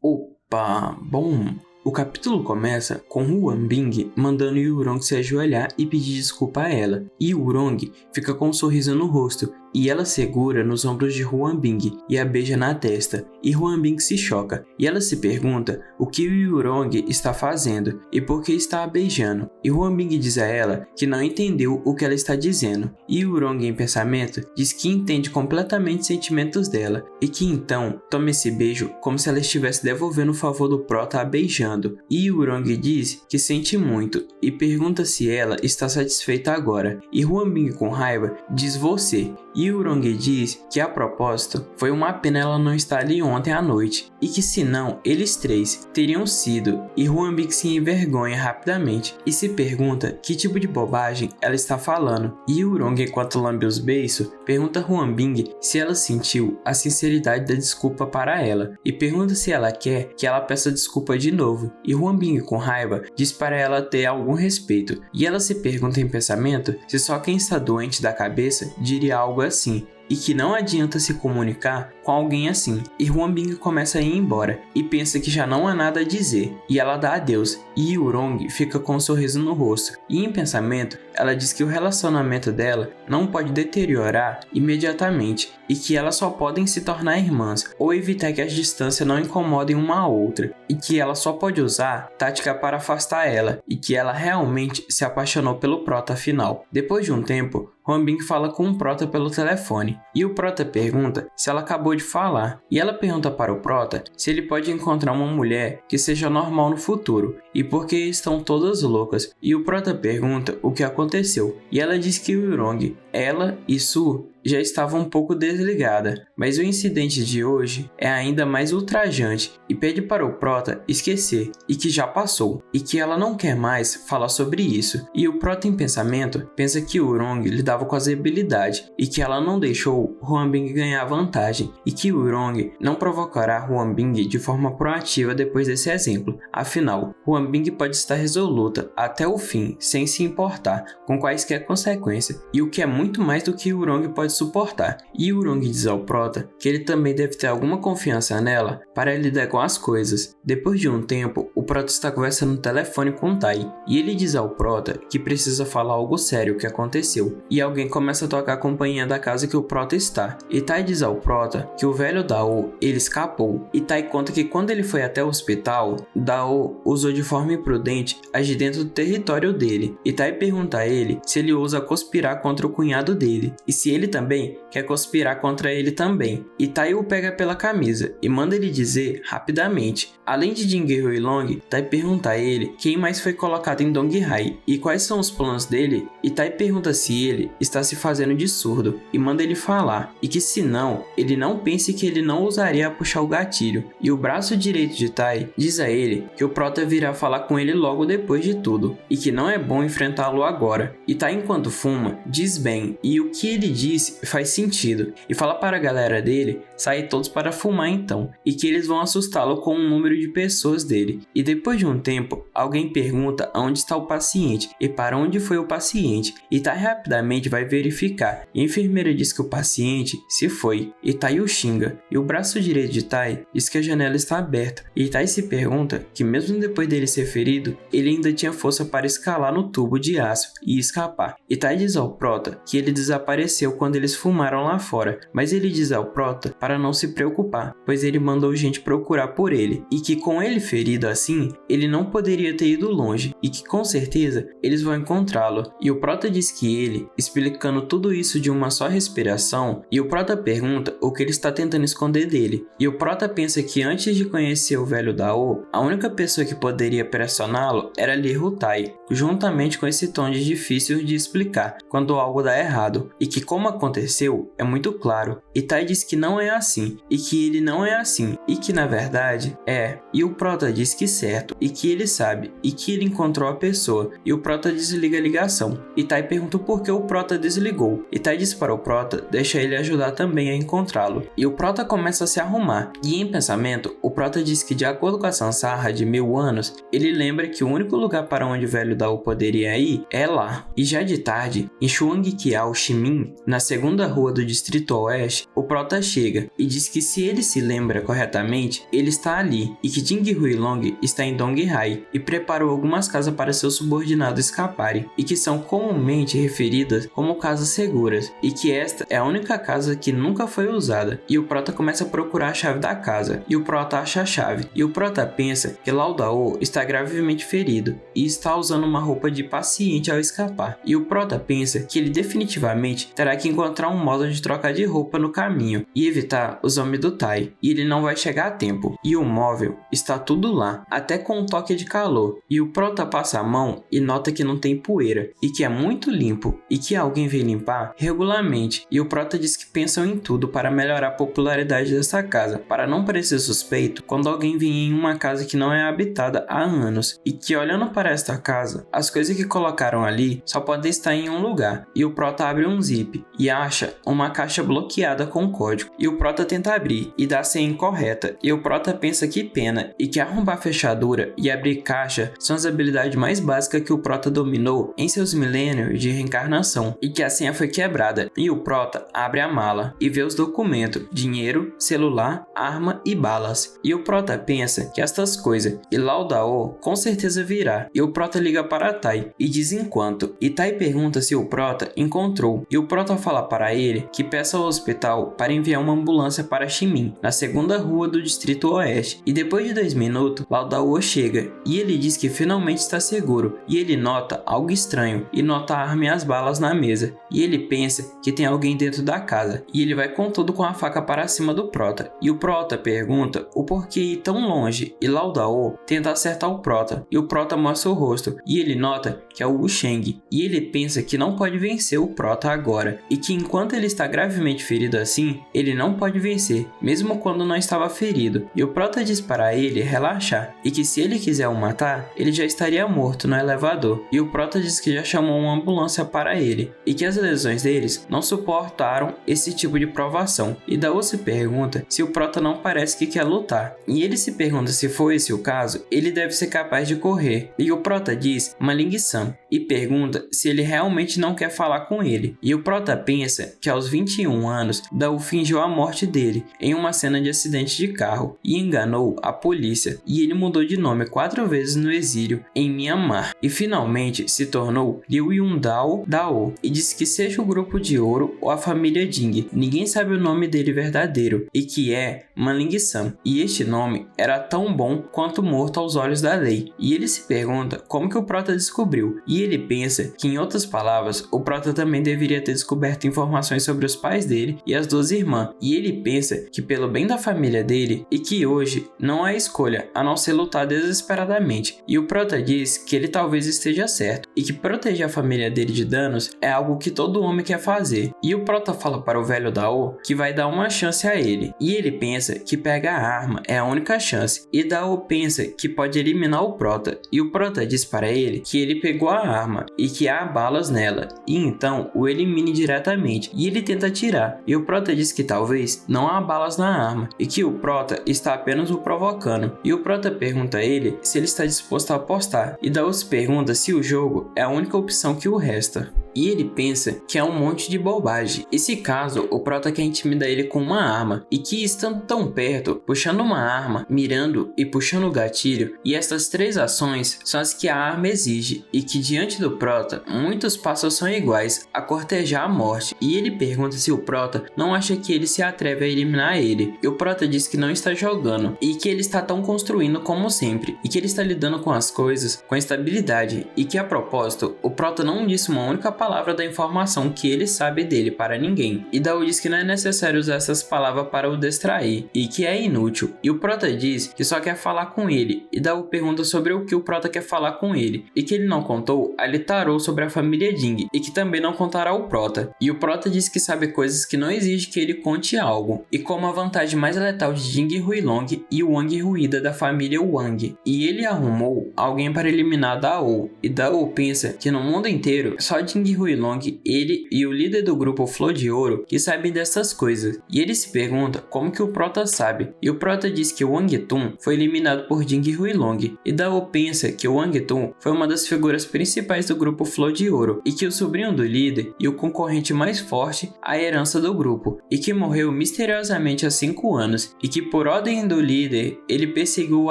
Opa, bom, o capítulo começa com Huan Bing mandando Yurong se ajoelhar e pedir desculpa a ela, e Yurong fica com um sorriso no rosto, e ela segura nos ombros de Huan Bing e a beija na testa, e Huan Bing se choca, e ela se pergunta o que o Yurong está fazendo e por que está a beijando, e Huan Bing diz a ela que não entendeu o que ela está dizendo, e Yurong em pensamento diz que entende completamente os sentimentos dela, e que então toma esse beijo como se ela estivesse devolvendo o favor do prota a beijando, e Yurong diz que sente muito, e pergunta se ela está satisfeita agora, e Huan Bing com raiva diz você, e Yurong diz que a propósito foi uma pena ela não estar ali ontem à noite e que senão eles três teriam sido, e Huan Bing se envergonha rapidamente e se pergunta que tipo de bobagem ela está falando, e Yurong enquanto lambe os beiços pergunta a Huan Bing se ela sentiu a sinceridade da desculpa para ela e pergunta se ela quer que ela peça desculpa de novo, e Huan Bing com raiva diz para ela ter algum respeito, e ela se pergunta em pensamento se só quem está doente da cabeça diria algo assim, e que não adianta se comunicar com alguém assim, e Huan Bing começa a ir embora, e pensa que já não há nada a dizer, e ela dá adeus, e Yurong fica com um sorriso no rosto, e em pensamento, ela diz que o relacionamento dela não pode deteriorar imediatamente, e que elas só podem se tornar irmãs, ou evitar que as distâncias não incomodem uma a outra, e que ela só pode usar tática para afastar ela, e que ela realmente se apaixonou pelo prota afinal. Depois de um tempo, Huan Bing fala com o prota pelo telefone, e o prota pergunta se ela acabou de falar, e ela pergunta para o prota se ele pode encontrar uma mulher que seja normal no futuro, e porque estão todas loucas, e o prota pergunta o que aconteceu, e ela diz que o Yurong, ela e Su já estava um pouco desligada, mas o incidente de hoje é ainda mais ultrajante e pede para o prota esquecer e que já passou, e que ela não quer mais falar sobre isso, e o prota em pensamento pensa que Yurong lidava com as habilidades e que ela não deixou Huan Bing ganhar vantagem e que Yurong não provocará Huan Bing de forma proativa depois desse exemplo, afinal, Huan Bing pode estar resoluta até o fim sem se importar com quaisquer consequências, e o que é muito mais do que Yurong pode suportar, e Yurong diz ao prota que ele também deve ter alguma confiança nela para lidar com as coisas. Depois de um tempo, o prota está conversando no telefone com Tai, e ele diz ao prota que precisa falar algo sério que aconteceu, e alguém começa a tocar a campainha da casa que o prota está, e Tai diz ao prota que o velho Dao, ele escapou, e Tai conta que quando ele foi até o hospital, Dao usou de forma imprudente agir dentro do território dele, e Tai pergunta a ele se ele ousa conspirar contra o cunhado dele, e se ele também quer conspirar contra ele também, e Tai o pega pela camisa e manda ele dizer rapidamente. Além de Jinghe Huilong, Tai pergunta a ele quem mais foi colocado em Donghai e quais são os planos dele, e Tai pergunta se ele está se fazendo de surdo e manda ele falar, e que se não, ele não pense que ele não ousaria puxar o gatilho, e o braço direito de Tai diz a ele que o prota virá falar com ele logo depois de tudo, e que não é bom enfrentá-lo agora, e Tai enquanto fuma, diz bem, e o que ele disse faz sentido, e fala para a galera dele sair todos para fumar então, e que eles vão assustá-lo com o número de pessoas dele, e depois de um tempo, alguém pergunta onde está o paciente e para onde foi o paciente, e Tai rapidamente vai verificar, e a enfermeira diz que o paciente se foi, e Tai o xinga, e o braço direito de Tai diz que a janela está aberta, e Tai se pergunta que mesmo depois dele ser ferido, ele ainda tinha força para escalar no tubo de aço e escapar, e Tai diz ao prota que ele desapareceu quando eles fumaram lá fora, mas ele diz ao prota para não se preocupar, pois ele mandou gente procurar por ele, e que com ele ferido assim, ele não poderia ter ido longe, e que com certeza eles vão encontrá-lo, e o prota diz que ele, explicando tudo isso de uma só respiração, e o prota pergunta o que ele está tentando esconder dele, e o prota pensa que antes de conhecer o velho Dao, a única pessoa que poderia pressioná-lo era Li Hutai, juntamente com esse tom de difícil de explicar quando algo dá errado, e que como aconteceu é muito claro, e Tai diz que não é assim, e que ele não é assim, e que na verdade é, e o prota diz que certo, e que ele sabe, e que ele encontrou a pessoa, e o prota desliga a ligação, e Tai pergunta por que o prota desligou, e Tai diz para o prota deixar ele ajudar também a encontrá-lo, e o prota começa a se arrumar, e em pensamento, o prota diz que de acordo com a Samsara de 1000 anos, ele lembra que o único lugar para onde o velho Dao poderia ir é lá. E já de tarde, em Xuangqiao Shimin, na segunda rua do Distrito Oeste, o Prota chega e diz que se ele se lembra corretamente, ele está ali e que Jing Huilong está em Donghai e preparou algumas casas para seus subordinados escaparem e que são comumente referidas como casas seguras e que esta é a única casa que nunca foi usada. E o Prota começa a procurar a chave da casa e o Prota acha a chave e o Prota pensa que Lao Dao está gravemente ferido e está usando uma roupa de paciente ao escapar. E o Prota pensa que ele definitivamente terá que encontrar um modo de trocar de roupa no caminho e evitar os homens do Tai, e ele não vai chegar a tempo. E o móvel está tudo lá, até com um toque de calor, e o Prota passa a mão e nota que não tem poeira e que é muito limpo e que alguém vem limpar regularmente. E o Prota diz que pensam em tudo para melhorar a popularidade dessa casa, para não parecer suspeito quando alguém vem em uma casa que não é habitada há anos, e que olhando para esta casa, as coisas que colocaram ali só podem estar em um lugar. E o Prota abre um zip e acha uma caixa bloqueada com código, e o Prota tenta abrir e dá a senha incorreta, e o Prota pensa que pena e que arrombar a fechadura e abrir caixa são as habilidades mais básicas que o Prota dominou em seus milênios de reencarnação, e que a senha foi quebrada. E o Prota abre a mala e vê os documentos, dinheiro, celular, arma e balas, e o Prota pensa que estas coisas e Lao Dao com certeza virá. E o Prota liga para Tai e diz enquanto, e Tai pergunta se o Prota encontrou, e o Prota fala para ele que peça ao hospital para enviar uma ambulância para Shimin, na segunda rua do Distrito Oeste. E depois de 2 minutos, Lao Dao chega e ele diz que finalmente está seguro, e ele nota algo estranho e nota a arma e as balas na mesa, e ele pensa que tem alguém dentro da casa, e ele vai com tudo com a faca para cima do Prota. E o Prota pergunta o porquê ir tão longe, e Lao Dao tenta acertar o Prota, e o Prota mostra o rosto, e ele nota que é o Wu Sheng, e ele pensa que não pode vencer o Prota agora, e que enquanto ele está gravemente ferido assim, ele não pode vencer, mesmo quando não estava ferido. E o Prota diz para ele relaxar, e que se ele quiser o matar, ele já estaria morto no elevador. E o Prota diz que já chamou uma ambulância para ele, e que as lesões deles não suportaram esse tipo de provação. E Dao se pergunta se o Prota não parece que quer lutar, e ele se pergunta se for esse o caso, ele deve ser capaz de correr. E o Prota diz Maling-san e pergunta se ele realmente não quer falar com ele. E o Prota pensa que aos 21 anos, Dao fingiu a morte dele em uma cena de acidente de carro e enganou a polícia, e ele mudou de nome 4 vezes no exílio em Myanmar e finalmente se tornou Liu Yundao Dao, e diz que seja o grupo de ouro ou a família Jing, ninguém sabe o nome dele verdadeiro, e que é Maling-san, e este nome era tão bom quanto morto aos olhos da lei. E ele se pergunta como que o Prota descobriu, e ele pensa que, em outras palavras, o Prota também deveria ter descoberto informações sobre os pais dele e as 2 irmãs, e ele pensa que pelo bem da família dele, e que hoje não há escolha a não ser lutar desesperadamente. E o Prota diz que ele talvez esteja certo, e que proteger a família dele de danos é algo que todo homem quer fazer. E o Prota fala para o velho Dao que vai dar uma chance a ele, e ele pensa que pegar a arma é a única chance, e Dao pensa que pode eliminar o Prota, e o Prota diz para ele que ele pegou a arma e que há balas nela, e então o elimine diretamente, e ele tenta atirar, e o Prota diz que talvez não há balas na arma, e que o Prota está apenas o provocando, e o Prota pergunta a ele se ele está disposto a apostar, e Dao se pergunta se o jogo é a única opção que o resta. E ele pensa que é um monte de bobagem. E se caso o Prota quer intimidar ele com uma arma, e que estando tão perto, puxando uma arma, mirando e puxando o gatilho, e essas 3 ações são as que a arma exige, e que diante do Prota, muitos passos são iguais a cortejar a morte. E ele pergunta se o Prota não acha que ele se atreve a eliminar ele, e o Prota diz que não está jogando, e que ele está tão construindo como sempre, e que ele está lidando com as coisas com estabilidade, e que a propósito, o Prota não disse uma única palavra da informação que ele sabe dele para ninguém, e Dao diz que não é necessário usar essas palavras para o distrair, e que é inútil, e o Prota diz que só quer falar com ele, e Dao pergunta sobre o que o Prota quer falar com ele, e que ele não contou a Litarou sobre a família Jing, e que também não contará ao Prota, e o Prota diz que sabe coisas que não exige que ele conte algo, e como a vantagem mais letal de Jing Huilong e Wang Ruída da família Wang, e ele arrumou alguém para eliminar Dao, e Dao pensa que no mundo inteiro só Jing Jing Huilong, ele e o líder do grupo Flor de Ouro que sabem dessas coisas, e ele se pergunta como que o Prota sabe, e o Prota diz que o Wang Tun foi eliminado por Jing Huilong, e Dao pensa que o Wang Tun foi uma das figuras principais do grupo Flor de Ouro, e que o sobrinho do líder e o concorrente mais forte à herança do grupo, e que morreu misteriosamente há 5 anos, e que por ordem do líder, ele perseguiu o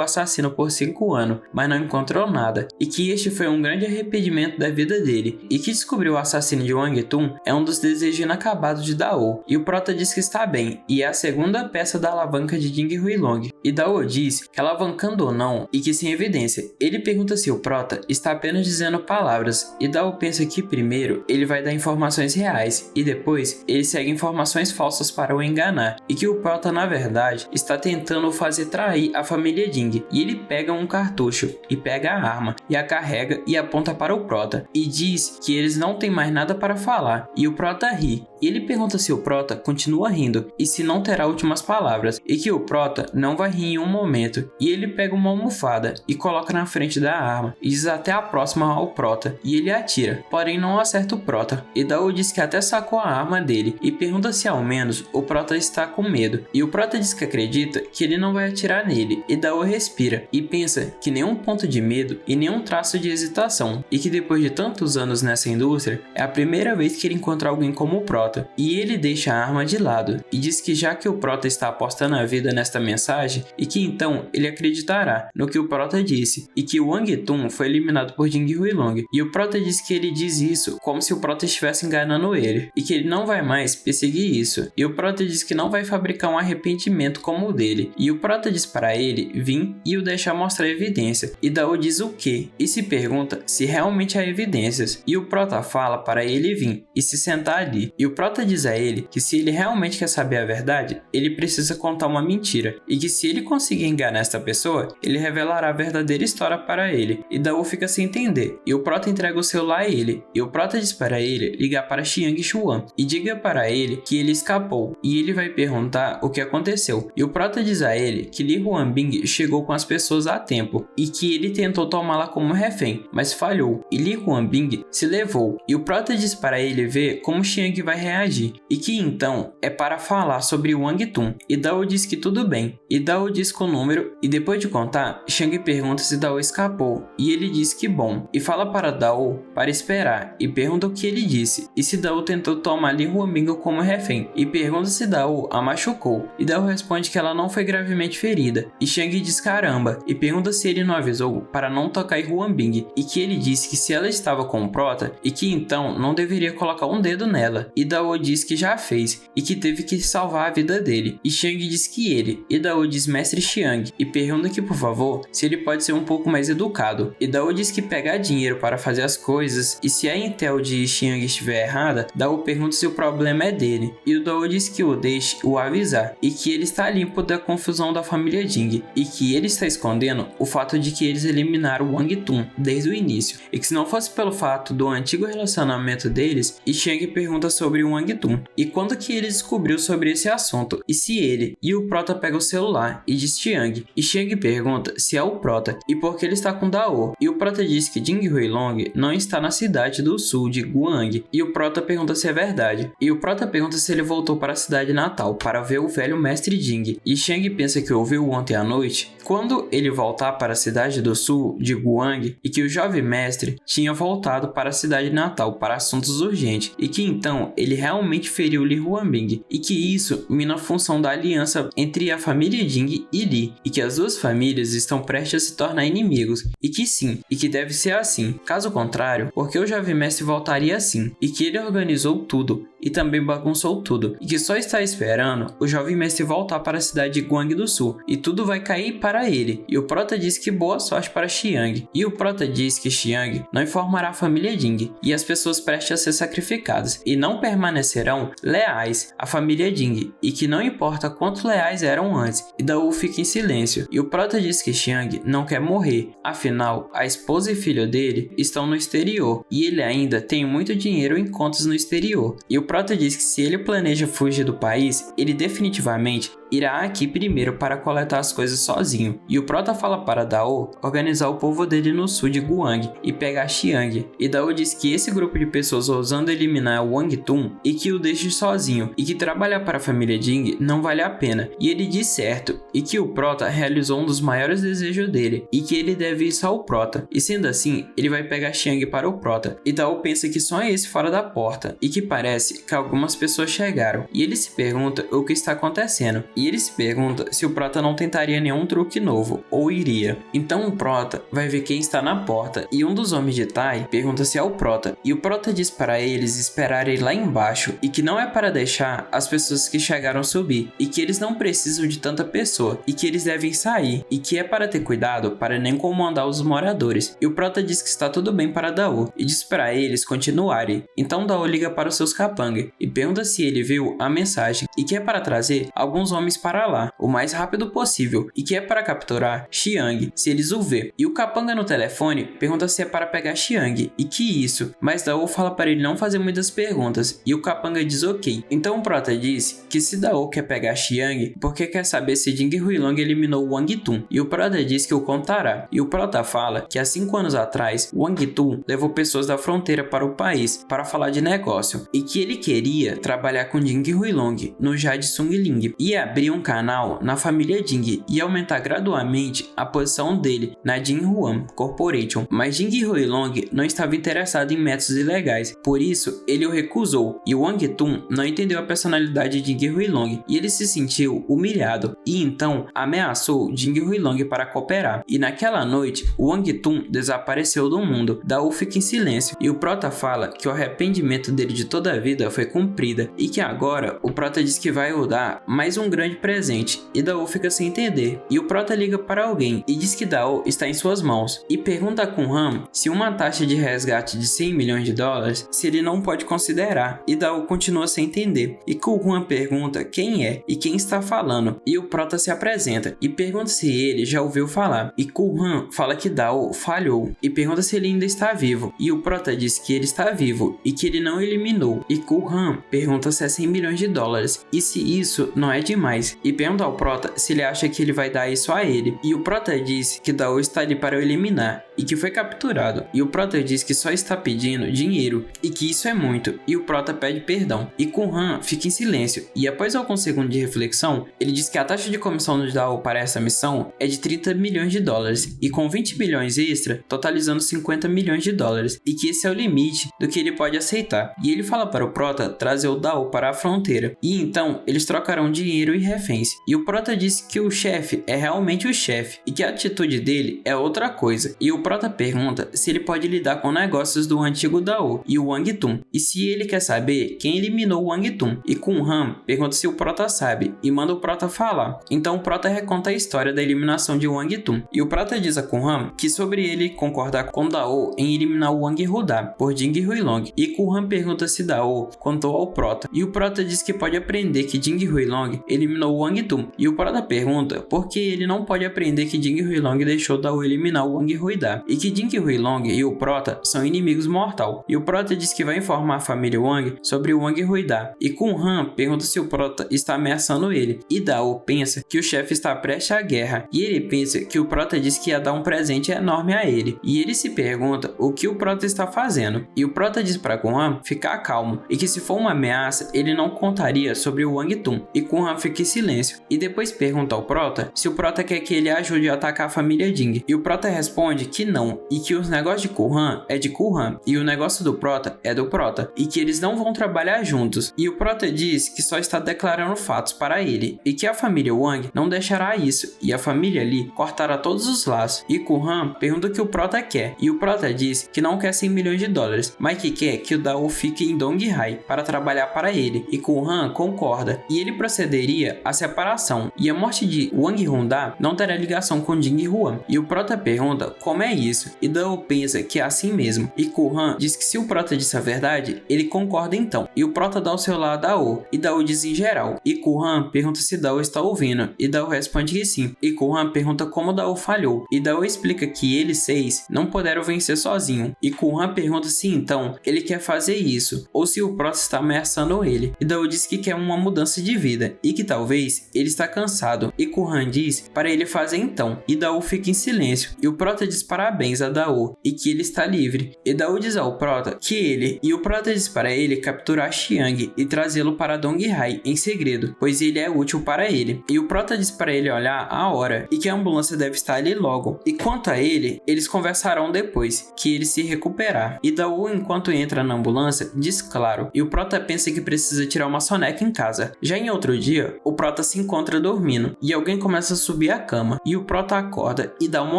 assassino por 5 anos, mas não encontrou nada, e que este foi um grande arrependimento da vida dele, e que descobrir o assassino de Wang Tun é um dos desejos inacabados de Dao, e o Prota diz que está bem, e é a segunda peça da alavanca de Jing Huilong, e Dao diz que alavancando ou não, e que sem evidência. Ele pergunta se o Prota está apenas dizendo palavras, e Dao pensa que primeiro ele vai dar informações reais, e depois ele segue informações falsas para o enganar, e que o Prota na verdade está tentando o fazer trair a família Jing, e ele pega um cartucho, e pega a arma, e a carrega e aponta para o Prota, e diz que eles não têm mais nada para falar, e o Prota ri, e ele pergunta se o Prota continua rindo, e se não terá últimas palavras, e que o Prota não vai rir em um momento, e ele pega uma almofada e coloca na frente da arma, e diz até a próxima ao Prota, e ele atira, porém não acerta o Prota, e Dao diz que até sacou a arma dele, e pergunta se ao menos o Prota está com medo, e o Prota diz que acredita que ele não vai atirar nele, e Dao respira, e pensa que nenhum ponto de medo e nenhum traço de hesitação, e que depois de tantos anos nessa indústria, é a primeira vez que ele encontra alguém como o Prota, e ele deixa a arma de lado, e diz que já que o Prota está apostando a vida nesta mensagem, e que então ele acreditará no que o Prota disse, e que o Wang Tun foi eliminado por Jing Huilong, e o Prota diz que ele diz isso como se o Prota estivesse enganando ele, e que ele não vai mais perseguir isso, e o Prota diz que não vai fabricar um arrependimento como o dele, e o Prota diz para ele vir e o deixar mostrar evidência, e Dao diz o que, e se pergunta se realmente há evidências, e o Prota fala para ele vir e se sentar ali, e o Prota diz a ele que se ele realmente quer saber a verdade, ele precisa contar uma mentira, e que se ele conseguir enganar esta pessoa, ele revelará a verdadeira história para ele, e Dao fica sem entender, e o Prota entrega o celular a ele, e o Prota diz para ele ligar para Xiang Xuan, e diga para ele que ele escapou, e ele vai perguntar o que aconteceu, e o Prota diz a ele que Li Huanbing chegou com as pessoas a tempo, e que ele tentou tomá-la como refém, mas falhou, e Li Huanbing se levou, e o Prota diz para ele ver como Xiang vai reagir, e que então é para falar sobre Wang Tun, e Dao diz que tudo bem, e Dao diz com o número, e depois de contar, Xiang pergunta se Dao escapou, e ele diz que bom, e fala para Dao para esperar, e pergunta o que ele disse, e se Dao tentou tomar Li Huanbing como refém, e pergunta se Dao a machucou, e Dao responde que ela não foi gravemente ferida, e Xiang diz caramba, e pergunta se ele não avisou para não tocar em Huanbing, e que ele disse que se ela estava com o Prota, e que então não deveria colocar um dedo nela, e Dao diz que já fez, e que teve que salvar a vida dele, e Xiang diz que ele, e Dao diz mestre Xiang, e pergunta que por favor, se ele pode ser um pouco mais educado, e Dao diz que pegar dinheiro para fazer as coisas, e se a intel de Xiang estiver errada, Dao pergunta se o problema é dele, e o Dao diz que o deixe o avisar, e que ele está limpo da confusão da família Jing, e que ele está escondendo o fato de que eles eliminaram Wang Tun desde o início, e que se não fosse pelo fato do antigo relacionamento deles, e Xiang pergunta sobre o Wang Tun, e quando que ele descobriu sobre esse assunto, e se ele e o Prota pegam o celular, e diz Xiang, e Xiang pergunta se é o Prota, e por que ele está com Dao, e o Prota diz que Jing Huilong não está na cidade do sul de Guang, e o Prota pergunta se é verdade, e o Prota pergunta se ele voltou para a cidade natal para ver o velho mestre Jing, e Xiang pensa que ouviu ontem à noite, quando ele voltar para a cidade do sul de Guang, e que o jovem mestre tinha voltado para a cidade natal para assuntos urgentes, e que então ele realmente feriu Li Huanbing, e que isso mina a função da aliança entre a família Jing e Li, e que as duas famílias estão prestes a se tornar inimigos, e que sim, e que deve ser assim, caso contrário, porque o jovem mestre voltaria assim, e que ele organizou tudo, e também bagunçou tudo, e que só está esperando o jovem mestre voltar para a cidade de Guang do Sul, e tudo vai cair para ele, e o Prota diz que boa sorte para Xiang, e o Prota diz que Xiang não informará a família Jing, e as pessoas prestes a ser sacrificadas, e não permanecerão leais à família Jing, e que não importa quanto leais eram antes, e Dao fica em silêncio, e o Prota diz que Xiang não quer morrer, afinal, a esposa e filho dele estão no exterior, e ele ainda tem muito dinheiro em contas no exterior, e o Prota diz que se ele planeja fugir do país, ele definitivamente irá aqui primeiro para coletar as coisas sozinho, e o Prota fala para Dao organizar o povo dele no sul de Guang e pegar Xiang, e Dao diz que esse grupo de pessoas ousando eliminar Wang Tun e que o deixe sozinho, e que trabalhar para a família Jing não vale a pena, e ele diz certo, e que o Prota realizou um dos maiores desejos dele, e que ele deve ir só ao Prota, e sendo assim, ele vai pegar Xiang para o Prota, e Dao pensa que só é esse fora da porta, e que parece que algumas pessoas chegaram, e ele se pergunta o que está acontecendo, e ele se pergunta se o Prota não tentaria nenhum truque novo, ou iria. Então o Prota vai ver quem está na porta, e um dos homens de Tai pergunta se é o Prota, e o Prota diz para eles esperarem lá embaixo, e que não é para deixar as pessoas que chegaram subir, e que eles não precisam de tanta pessoa, e que eles devem sair, e que é para ter cuidado para nem incomodar os moradores. E o Prota diz que está tudo bem para Dao, e diz para eles continuarem. Então Dao liga para os seus capanga, e pergunta se ele viu a mensagem, e que é para trazer alguns homens para lá, o mais rápido possível, e que é para capturar Xiang, se eles o ver. E o capanga no telefone pergunta se é para pegar Xiang, e que isso, mas Dao fala para ele não fazer muitas perguntas, e o capanga diz ok. Então o Prota diz que se Dao quer pegar Xiang, porque quer saber se Jing Huilong eliminou Wang Tun, e o Prota diz que o contará, e o Prota fala que há 5 anos atrás, Wang Tun levou pessoas da fronteira para o país para falar de negócio, e que ele queria trabalhar com Jing Huilong no Jade Sung Ling, e abrir um canal na família Jing, e aumentar gradualmente a posição dele na Jinhuan Corporation, mas Jing Huilong não estava interessado em métodos ilegais, por isso ele o recusou, e Wang Tun não entendeu a personalidade de Jing Huilong, e ele se sentiu humilhado, e então ameaçou Jing Huilong para cooperar, e naquela noite Wang Tun desapareceu do mundo. Dao fica em silêncio, e o Prota fala que o arrependimento dele de toda a vida foi cumprida, e que agora o Prota diz que vai o dar mais um grande presente, e Dao fica sem entender, e o Prota liga para alguém e diz que Dao está em suas mãos, e pergunta a Kunhan se uma taxa de resgate de 100 milhões de dólares se ele não pode considerar, e Dao continua sem entender, e Kunhan pergunta quem é e quem está falando, e o Prota se apresenta e pergunta se ele já ouviu falar, e Kunhan fala que Dao falhou, e pergunta se ele ainda está vivo, e o Prota diz que ele está vivo e que ele não eliminou, e Kunhan pergunta se é 100 milhões de dólares e se isso não é demais, e pergunta ao Prota se ele acha que ele vai dar isso a ele, e o Prota diz que Dao está ali para o eliminar e que foi capturado, e o Prota diz que só está pedindo dinheiro e que isso é muito, e o Prota pede perdão, e Kunhan fica em silêncio, e após alguns segundos de reflexão, ele diz que a taxa de comissão do Dao para essa missão é de 30 milhões de dólares, e com 20 milhões extra, totalizando 50 milhões de dólares, e que esse é o limite do que ele pode aceitar, e ele fala para o Prota trazer o Dao para a fronteira, e então eles trocarão dinheiro e reféns, e o Prota diz que o chefe é realmente o chefe, e que a atitude dele é outra coisa, e o Prota pergunta se ele pode lidar com negócios do antigo Dao e o Wang Tun, e se ele quer saber quem eliminou o Wang Tun, e Kunhan pergunta se o Prota sabe, e manda o Prota falar. Então o Prota reconta a história da eliminação de Wang Tun, e o Prota diz a Kunhan que sobre ele concordar com Dao em eliminar o Wang Huda por Jing Huilong, e Kunhan pergunta se Dao contou ao Prota, e o Prota diz que pode aprender que Jing Huilong eliminou o Wang Tun, e o Prota pergunta por que ele não pode aprender que Jing Huilong deixou Dao eliminar o Wang Huida, e que Jing Huilong e o Prota são inimigos mortal, e o Prota diz que vai informar a família Wang sobre o Wang Huida, e Kunhan pergunta se o Prota está ameaçando ele, e Dao pensa que o chefe está prestes à guerra, e ele pensa que o Prota diz que ia dar um presente enorme a ele, e ele se pergunta o que o Prota está fazendo, e o Prota diz para Kunhan ficar calmo, e que se for uma ameaça, ele não contaria sobre o Wang Tun, e Kunhan fica em silêncio, e depois pergunta ao Prota se o Prota quer que ele ajude a atacar a família Jing, e o Prota responde que não, e que os negócios de Kunhan é de Kunhan, e o negócio do Prota é do Prota, e que eles não vão trabalhar juntos, e o Prota diz que só está declarando fatos para ele, e que a família Wang não deixará isso, e a família Li cortará todos os laços, e Kunhan pergunta o que o Prota quer, e o Prota diz que não quer 100 milhões de dólares, mas que quer que o Dao fique em Donghai para trabalhar para ele, e Kunhan concorda, e ele procederia à separação, e a morte de Wang Huda não terá ligação com Jing Huan, e o Prota pergunta como é isso, e Dao pensa que é assim mesmo, e Kunhan diz que se o Prota disse a verdade, ele concorda então, e o Prota dá o seu lado a Dao, e Dao diz em geral, e Kunhan pergunta se Dao está ouvindo, e Dao responde que sim, e Kunhan pergunta como Dao falhou, e Dao explica que eles 6 não puderam vencer sozinho, e Kunhan pergunta se então ele quer fazer isso, ou se o Prota está ameaçando ele, e Dao diz que quer uma mudança de vida, e que talvez ele está cansado e Kuhan diz para ele fazer então, e Daou fica em silêncio e o Prota diz parabéns a Daou e que ele está livre. E Daou diz ao Prota que ele e o Prota diz para ele capturar Xiang e trazê-lo para Dong Hai em segredo, pois ele é útil para ele. E o Prota diz para ele olhar a hora e que a ambulância deve estar ali logo. E quanto a ele, eles conversarão depois, que ele se recuperar. E Daou, enquanto entra na ambulância, diz claro, e o Prota pensa que precisa tirar uma soneca em casa. Já em outro dia, o Prota se encontra dormindo e alguém começa a subir a cama, e o Prota acorda e dá uma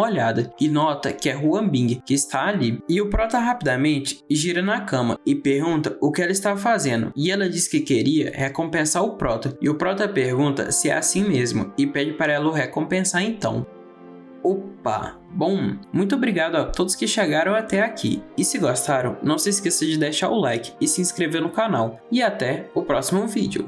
olhada e nota que é Huan Bing que está ali. E o Prota rapidamente gira na cama e pergunta o que ela está fazendo, e ela diz que queria recompensar o Prota, e o Prota pergunta se é assim mesmo e pede para ela o recompensar então. Opa! Bom, muito obrigado a todos que chegaram até aqui, e se gostaram, não se esqueça de deixar o like e se inscrever no canal, e até o próximo vídeo.